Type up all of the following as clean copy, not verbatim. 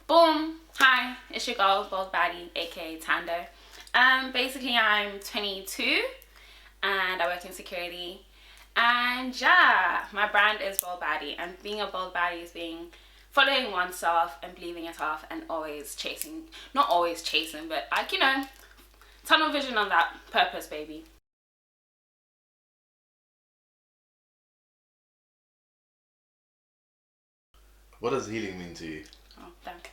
Boom! Hi, it's your girl, Bold Baddie, aka Thando. Basically, I'm 22 and I work in security. And yeah, my brand is Bold Baddie. And being a Bold Baddie is following oneself and believing yourself and always chasing, not always chasing, but like, tunnel vision on that purpose, baby. What does healing mean to you? Oh, thank.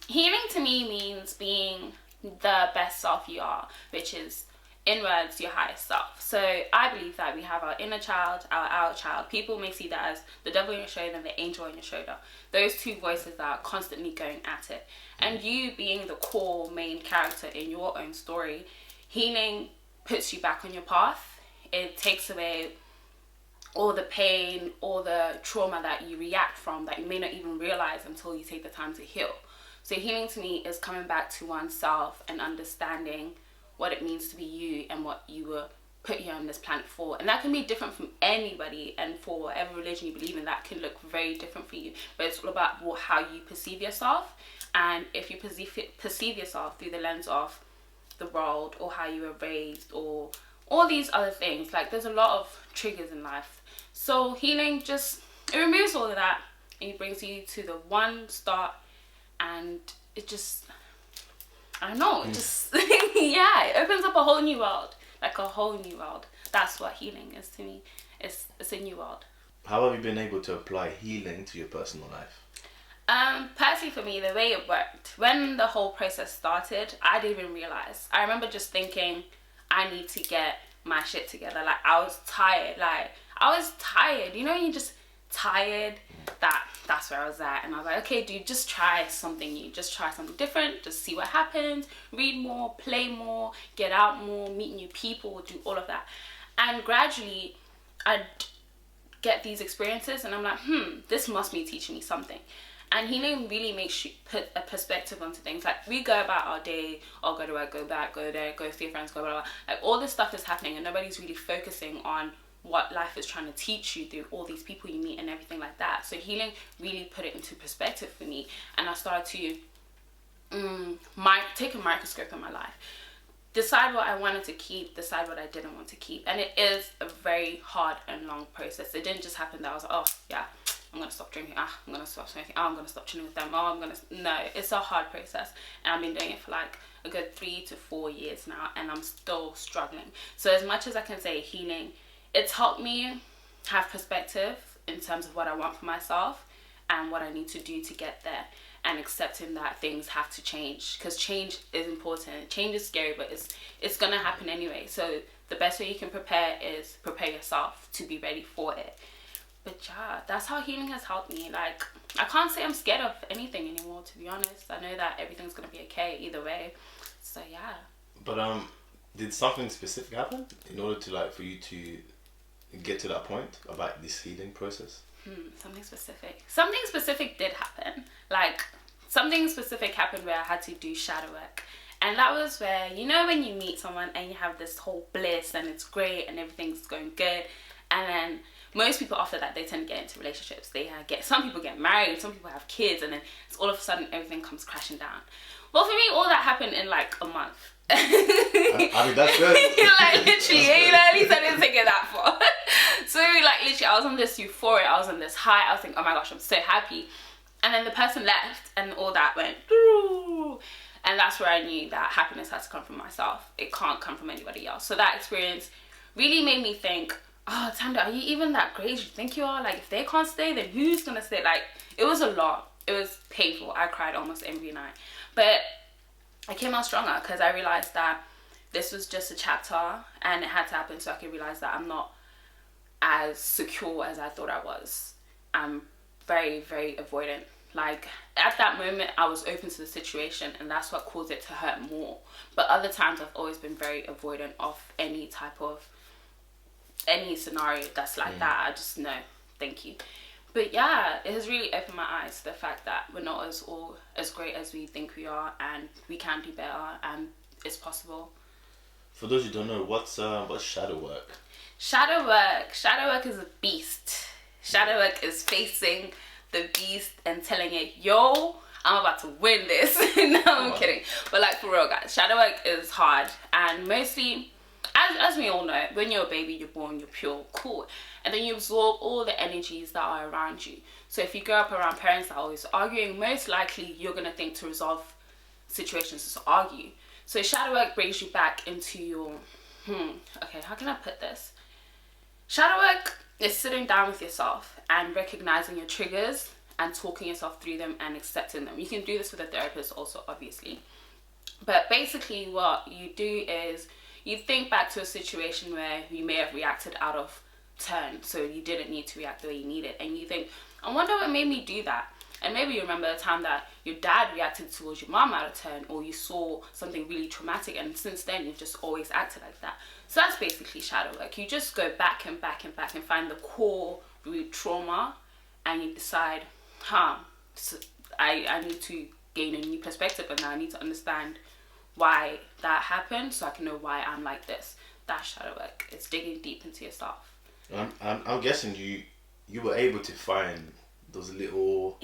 Healing to me means being the best self you are, which is, in words, your highest self. So I believe that we have our inner child, our outer child. People may see that as the devil on your shoulder and the angel on your shoulder. Those two voices that are constantly going at it. And you being the core main character in your own story, healing puts you back on your path. It takes away all the pain, all the trauma that you react from that you may not even realize until you take the time to heal. So healing to me is coming back to oneself and understanding what it means to be you and what you were put here on this planet for. And that can be different from anybody, and for whatever religion you believe in, that can look very different for you. But it's all about how you perceive yourself. And if you perceive yourself through the lens of the world or how you were raised or all these other things, like there's a lot of triggers in life. So healing it removes all of that and it brings you to the one start, and it just, I don't know, it just, yeah, it opens up a whole new world, like a whole new world. That's what healing is to me. It's a new world. How have you been able to apply healing to your personal life? Personally for me, the way it worked, when the whole process started, I didn't even realize. I remember just thinking, I need to get my shit together. Like, I was tired. You're just tired. That's where I was at. And I was like, okay, dude, just try something new. Just try something different. Just see what happens. Read more, play more, get out more, meet new people, do all of that. And gradually, I'd get these experiences and I'm like, this must be teaching me something. And healing really makes you put a perspective onto things. Like, we go about our day, or go to work, go back, go there, go see your friends, go blah, blah, blah. Like, all this stuff is happening and nobody's really focusing on what life is trying to teach you through all these people you meet and everything like that. So healing really put it into perspective for me. And I started to take a microscope in my life. Decide what I wanted to keep, decide what I didn't want to keep. And it is a very hard and long process. It didn't just happen that I was like, oh, yeah, I'm going to stop drinking. I'm going to stop smoking. I'm going to stop chilling with them. No, it's a hard process. And I've been doing it for like a good 3 to 4 years now. And I'm still struggling. So as much as I can say healing, it's helped me have perspective in terms of what I want for myself and what I need to do to get there. And accepting that things have to change. Because change is important. Change is scary, but it's going to happen anyway. So the best way you can prepare is prepare yourself to be ready for it. But yeah, that's how healing has helped me. Like, I can't say I'm scared of anything anymore, to be honest. I know that everything's going to be okay either way. So yeah. But did something specific happen in order to for you to get to that point about this healing process? Something specific did happen. Like, something specific happened where I had to do shadow work. And that was where, when you meet someone and you have this whole bliss and it's great and everything's going good, and then most people after that, they tend to get into relationships. Some people get married, some people have kids, and then it's all of a sudden everything comes crashing down. Well, for me, all that happened in like a month. I mean, that's good. Like, literally, at least I didn't take it that far. So, like, literally, I was on this euphoria, I was on this high, I was thinking, oh my gosh, I'm so happy. And then the person left, and all that went through. And that's where I knew that happiness has to come from myself. It can't come from anybody else. So that experience really made me think, oh, Thando, are you even that great as you think you are? Like, if they can't stay, then who's gonna stay? Like, it was a lot. It was painful. I cried almost every night. But I came out stronger because I realized that this was just a chapter and it had to happen so I could realize that I'm not as secure as I thought I was. I'm very, very avoidant. Like, at that moment, I was open to the situation and that's what caused it to hurt more. But other times, I've always been very avoidant of any scenario that's like that. I just, no, thank you. But yeah, it has really opened my eyes to the fact that we're not as great as we think we are, and we can do better, and it's possible. For those who don't know, what's shadow work? Shadow work is a beast. Shadow work is facing the beast and telling it, yo, I'm about to win this. No, I'm kidding. But like, for real, guys, shadow work is hard. And mostly, as we all know, when you're a baby, you're born, you're pure, cool. And then you absorb all the energies that are around you. So if you grow up around parents that are always arguing, most likely you're going to think to resolve situations is to argue. So shadow work brings you back into your, okay, how can I put this? Shadow work is sitting down with yourself and recognizing your triggers and talking yourself through them and accepting them. You can do this with a therapist also, obviously. But basically what you do is you think back to a situation where you may have reacted out of turn, so you didn't need to react the way you needed, and you think, I wonder what made me do that. And maybe you remember a time that your dad reacted towards your mom out of turn, or you saw something really traumatic, and since then you've just always acted like that. So that's basically shadow work. You just go back and back and back and find the core root trauma, and you decide, so I need to gain a new perspective, and now I need to understand why that happened so I can know why I'm like this. That's shadow work. It's digging deep into yourself. I'm guessing you were able to find those little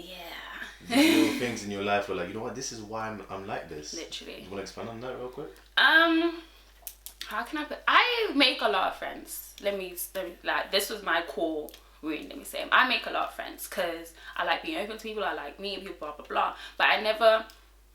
little things in your life where, like, you know what, this is why I'm like this. Literally. You want to expand on that real quick? How can I put? I make a lot of friends. Let me like, this was my core wound. Let me say, I make a lot of friends because I like being open to people. I like meeting people, blah blah blah. But I never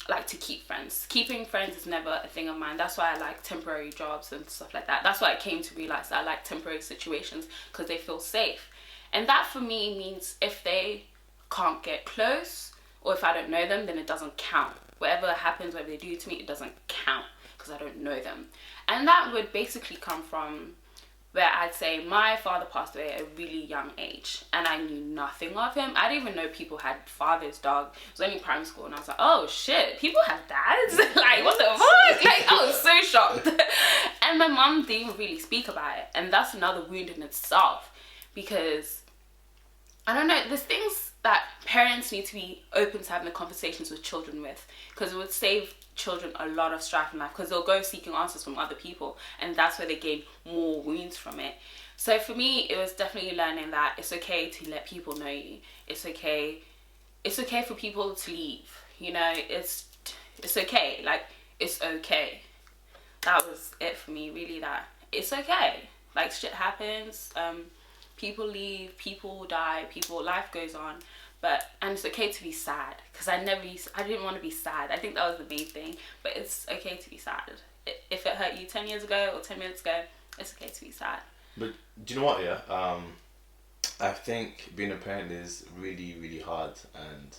like to keep friends. Keeping friends is never a thing of mine. That's why I like temporary jobs and stuff like that. That's why I came to realize that I like temporary situations because they feel safe. And that for me means if they can't get close, or if I don't know them, then it doesn't count. Whatever happens, whatever they do to me, it doesn't count because I don't know them. And that would basically come from where I'd say my father passed away at a really young age and I knew nothing of him. I didn't even know people had fathers, dog. It was only primary school and I was like, oh shit, people have dads? Like, what the fuck? Like, I was so shocked. And my mum didn't even really speak about it. And that's another wound in itself because, I don't know, there's things that parents need to be open to having the conversations with children with, because it would save children a lot of strife in life, because they'll go seeking answers from other people and that's where they gain more wounds from it. So for me, it was definitely learning that it's okay to let people know you. It's okay for people to leave, you know. It's okay, like, it's okay. That was it for me, really, that it's okay. Like, shit happens, people leave, people die, life goes on. And it's okay to be sad, because I didn't want to be sad. I think that was the main thing. But it's okay to be sad. If it hurt you 10 years ago or 10 minutes ago, it's okay to be sad. But do you know what, yeah? I think being a parent is really, really hard, and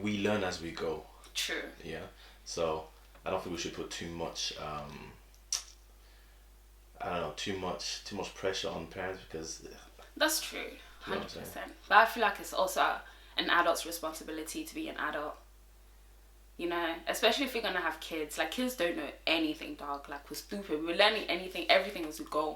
we learn as we go. True. Yeah. So I don't think we should put too much too much pressure on parents, because that's true. 100%. But I feel like it's also an adult's responsibility to be an adult, you know, especially if you're gonna have kids. Like, kids don't know anything, dog. Like, we're stupid, we're learning everything as we go.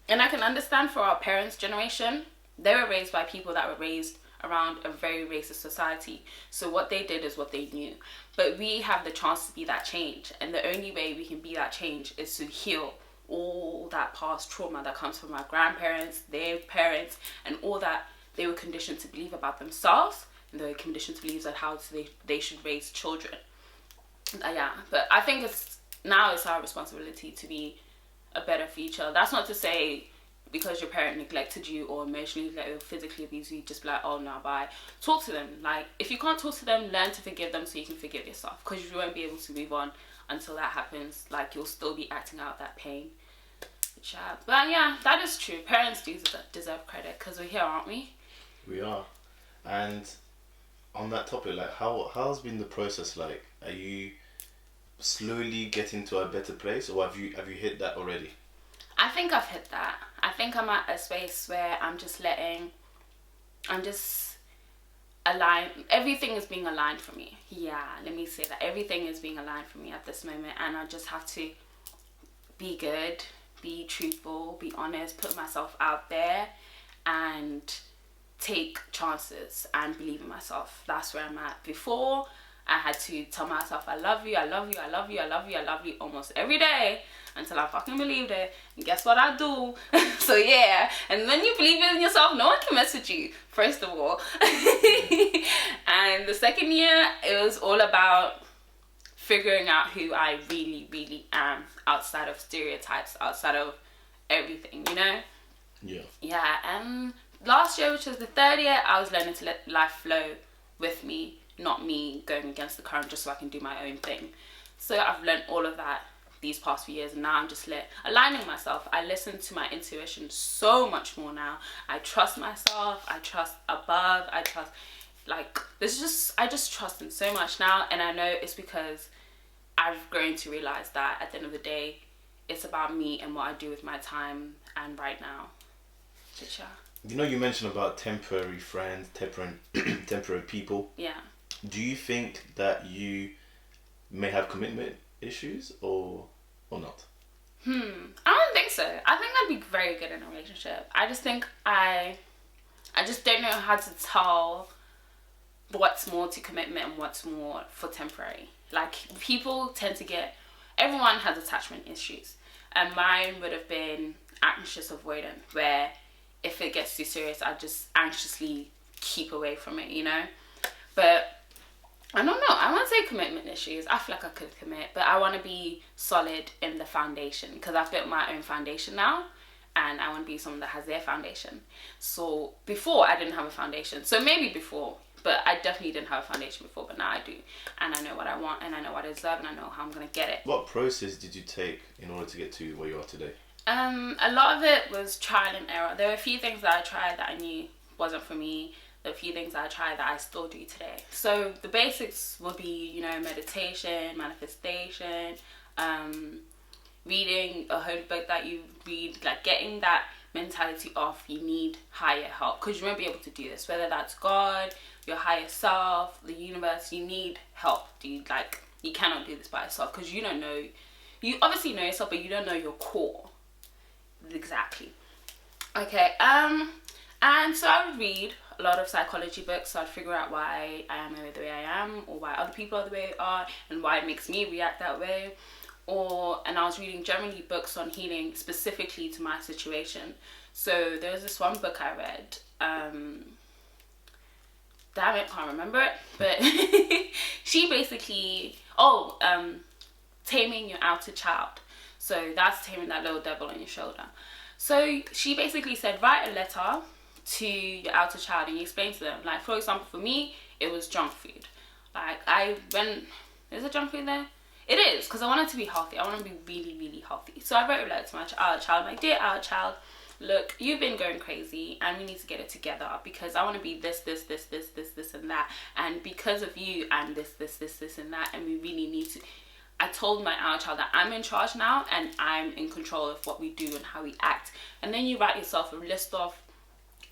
And I can understand for our parents' generation, they were raised by people that were raised around a very racist society, so what they did is what they knew. But we have the chance to be that change, and the only way we can be that change is to heal all that past trauma that comes from our grandparents, their parents, and all that they were conditioned to believe about themselves, and they were conditioned to believe that how they should raise children. But I think it's our responsibility to be a better future. That's not to say because your parent neglected you or emotionally neglected or physically abused you, just be like, oh no, bye. Talk to them. Like, if you can't talk to them, learn to forgive them so you can forgive yourself, because you won't be able to move on until that happens. Like, you'll still be acting out that pain. But yeah, that is true. Parents do deserve credit, because we're here, aren't we? We are. And on that topic, like, how's been the process like? Are you slowly getting to a better place, or have you hit that already? I think I've hit that. I think I'm at a space where I'm just aligned. Everything is being aligned for me. Yeah, let me say that. Everything is being aligned for me at this moment, and I just have to be good, be truthful, be honest, put myself out there, and take chances and believe in myself. That's where I'm at. Before, I had to tell myself, I love you, I love you, I love you, I love you, I love you almost every day until I fucking believed it. And guess what I do? So yeah, and when you believe it in yourself, no one can mess with you, first of all. And the second year, it was all about figuring out who I really, really am outside of stereotypes, outside of everything, you know? Yeah. Yeah, and last year, which was the third year, I was learning to let life flow with me, not me going against the current just so I can do my own thing. So I've learned all of that these past few years, and now I'm just aligning myself. I listen to my intuition so much more now. I trust myself, I trust above, I trust, like, I just trust in so much now, and I know it's because I've grown to realize that at the end of the day, it's about me and what I do with my time and right now. But yeah. You know, you mentioned about temporary friends, temporary people. Yeah. Do you think that you may have commitment issues or not? I don't think so. I think I'd be very good in a relationship. I just think I just don't know how to tell what's more to commitment and what's more for temporary. Like, people tend to everyone has attachment issues, and mine would have been anxious avoidant, where if it gets too serious, I just anxiously keep away from it, you know? But I don't know. I won't say commitment issues. I feel like I could commit, but I want to be solid in the foundation because I've built my own foundation now, and I want to be someone that has their foundation. So before, I didn't have a foundation. So maybe before, but I definitely didn't have a foundation before, but now I do. And I know what I want, and I know what I deserve, and I know how I'm going to get it. What process did you take in order to get to where you are today? A lot of it was trial and error. There were a few things that I tried that I knew wasn't for me. There were a few things that I tried that I still do today. So the basics would be, you know, meditation, manifestation, reading a whole book that you read, like getting that mentality off. You need higher help because you won't be able to do this. Whether that's God, your higher self, the universe, you need help, dude. Like, you cannot do this by yourself because you don't know. You obviously know yourself, but you don't know your core. Exactly. Okay, and so I would read a lot of psychology books, so I'd figure out why I am the way I am, or why other people are the way they are, and why it makes me react that way. And I was reading generally books on healing specifically to my situation. So there was this one book I read, damn it, can't remember it, but she basically, Taming Your Outer Child. So that's taming that little devil on your shoulder. So she basically said, write a letter to your outer child and you explain to them. Like, for example, for me, it was junk food. Like, is it junk food there? It is, because I want it to be healthy. I want to be really, really healthy. So I wrote a letter to my outer child. My dear outer child, look, you've been going crazy and we need to get it together because I want to be this, and that. And because of you, I'm this, and that. And we really need to... I told my outer child that I'm in charge now and I'm in control of what we do and how we act. And then you write yourself a list of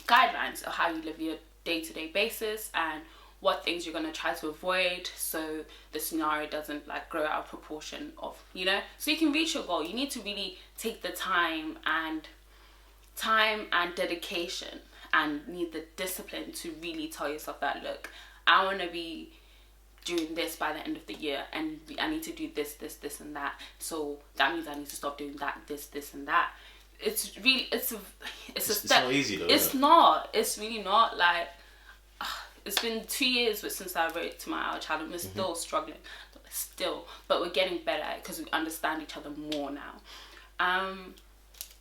guidelines of how you live your day-to-day basis and what things you're going to try to avoid so the scenario doesn't like grow out of proportion of, you know, so you can reach your goal. You need to really take the time and dedication and need the discipline to really tell yourself that, look, I want to be doing this by the end of the year and I need to do this and that, so that means I need to stop doing that, this and that. It's really it's a step. It's not easy though. It's really not. Like, it's been 2 years since I wrote to my outer child and we're still struggling, but we're getting better because we understand each other more now.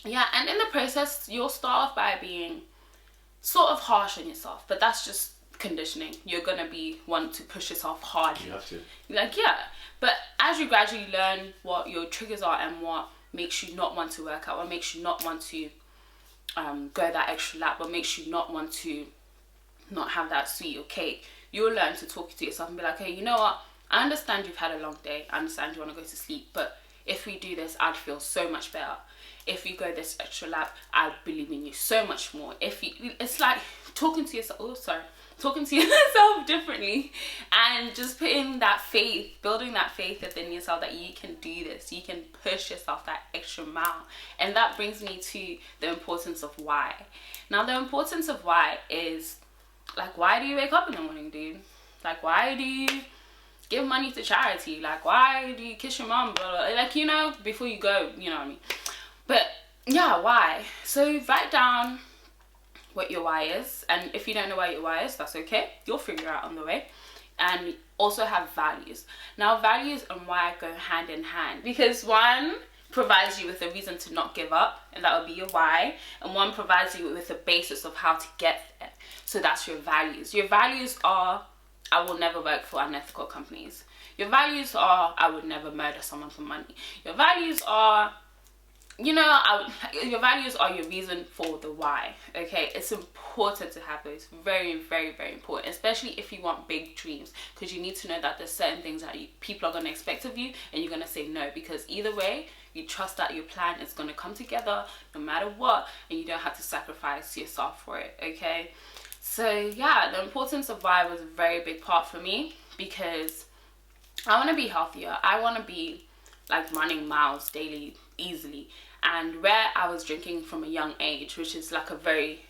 Yeah, and in the process you'll start off by being sort of harsh on yourself, but that's just conditioning. You're gonna be one to push yourself hard. You have to. Like, yeah, but as you gradually learn what your triggers are and what makes you not want to work out, what makes you not want to go that extra lap, what makes you not want to not have that sweet or cake, you'll learn to talk to yourself and be like, hey, you know what, I understand you've had a long day, I understand you want to go to sleep, but if we do this, I'd feel so much better. If we go this extra lap, I'd believe in you so much more. It's like talking to yourself differently and just putting that faith, building that faith within yourself that you can do this, you can push yourself that extra mile. And that brings me to the importance of why. Now, the importance of why is, like, why do you wake up in the morning, dude? Like, why do you give money to charity. Like, why do you kiss your mom? Blah, blah. Like, you know, before you go, you know what I mean? But yeah, why? So write down what your why is, and if you don't know what your why is, that's okay. You'll figure it out on the way. And also have values. Now, values and why go hand in hand, because one provides you with a reason to not give up, and that will be your why, and one provides you with a basis of how to get there. So that's your values. Your values are, I will never work for unethical companies. Your values are, I would never murder someone for money. Your values are, you know, your values are your reason for the why. Okay, it's important to have those. Very, very, very important, especially if you want big dreams, because you need to know that there's certain things that people are going to expect of you, and you're going to say no, because either way you trust that your plan is going to come together no matter what, and you don't have to sacrifice yourself for it. Okay, so yeah, the importance of why was a very big part for me, because I want to be healthier. I want to be like running miles daily easily. And where I was drinking from a young age, which is like a very,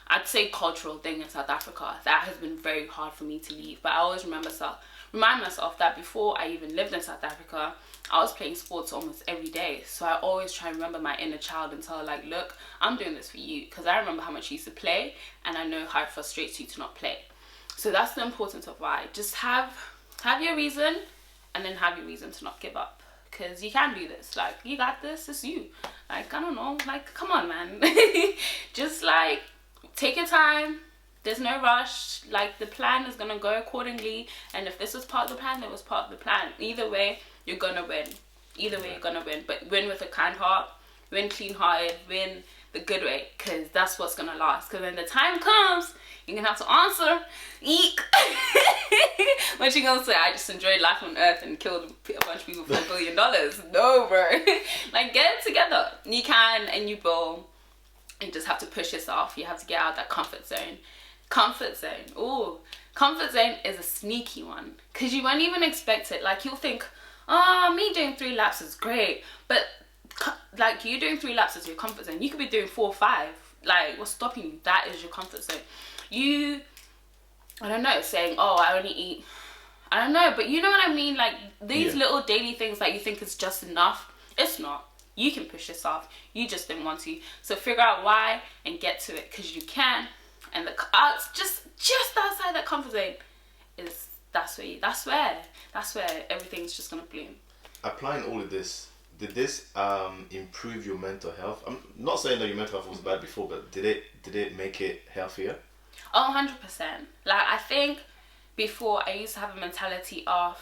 I'd say, cultural thing in South Africa, that has been very hard for me to leave. But I always remind myself that before I even lived in South Africa, I was playing sports almost every day. So I always try and remember my inner child and tell her, like, look, I'm doing this for you, because I remember how much you used to play, and I know how it frustrates you to not play. So that's the importance of why. Just have your reason, and then have your reason to not give up. Because you can do this. Like, you got this. It's you. Like, I don't know. Like, come on, man. Just, like, take your time. There's no rush. Like, the plan is going to go accordingly. And if this was part of the plan, it was part of the plan. Either way, you're going to win. Either way, you're going to win. But win with a kind heart. Win clean-hearted. Win the good way. Because that's what's going to last. Because when the time comes, you're going to have to answer. Eek. What you gonna say? I just enjoyed life on earth and killed a bunch of people for $1 billion. No, bro. Like, get it together. You can, and you will. You just have to push yourself. You have to get out of that comfort zone. Comfort zone. Ooh. Comfort zone is a sneaky one. Because you won't even expect it. Like, you'll think, oh, me doing 3 laps is great. But, like, you doing 3 laps is your comfort zone. You could be doing 4 or 5. Like, what's stopping you? That is your comfort zone. I don't know, saying, oh, I only eat, I don't know, but you know what I mean? Like, these little daily things that you think is just enough, it's not. You can push yourself. You just didn't want to. So figure out why and get to it, because you can. And just outside that comfort zone that's where everything's just gonna bloom. Applying all of this, did this improve your mental health? I'm not saying that your mental health was bad before, but did it make it healthier? Oh, 100%. Like, I think before I used to have a mentality of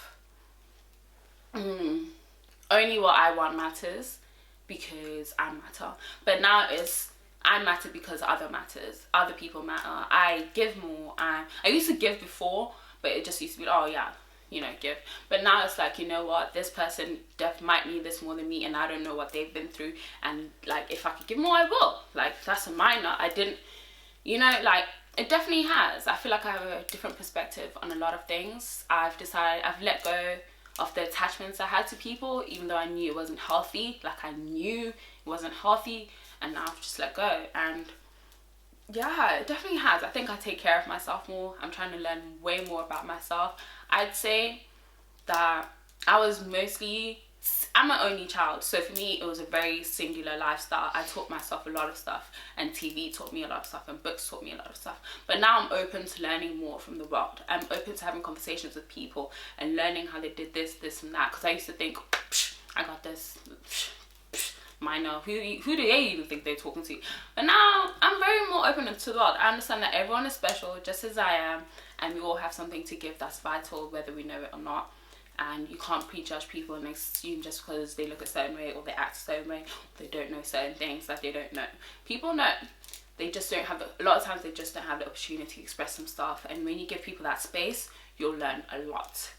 only what I want matters because I matter. But now it's I matter because other people matter. I give more. I used to give before, but it just used to be, oh yeah, you know, give. But now it's like, you know what, this person might need this more than me, and I don't know what they've been through, and like, if I could give more, I will. Like, that's a minor. I didn't, you know, like, it definitely has. I feel like I have a different perspective on a lot of things. I've let go of the attachments I had to people, even though I knew it wasn't healthy. Like, I knew it wasn't healthy, and now I've just let go. And yeah, it definitely has. I think I take care of myself more. I'm trying to learn way more about myself. I'd say that I'm an only child, so for me it was a very singular lifestyle. I taught myself a lot of stuff, and TV taught me a lot of stuff, and books taught me a lot of stuff. But now I'm open to learning more from the world. I'm open to having conversations with people and learning how they did this and that, because I used to think, I got this, minor, who do they even think they're talking to? But now I'm very more open to the world. I understand that everyone is special just as I am, and we all have something to give that's vital, whether we know it or not. And you can't prejudge people and assume just because they look a certain way or they act a certain way, they don't know certain things that they don't know. People know. They just don't have, a lot of times they just don't have the opportunity to express some stuff. And when you give people that space, you'll learn a lot.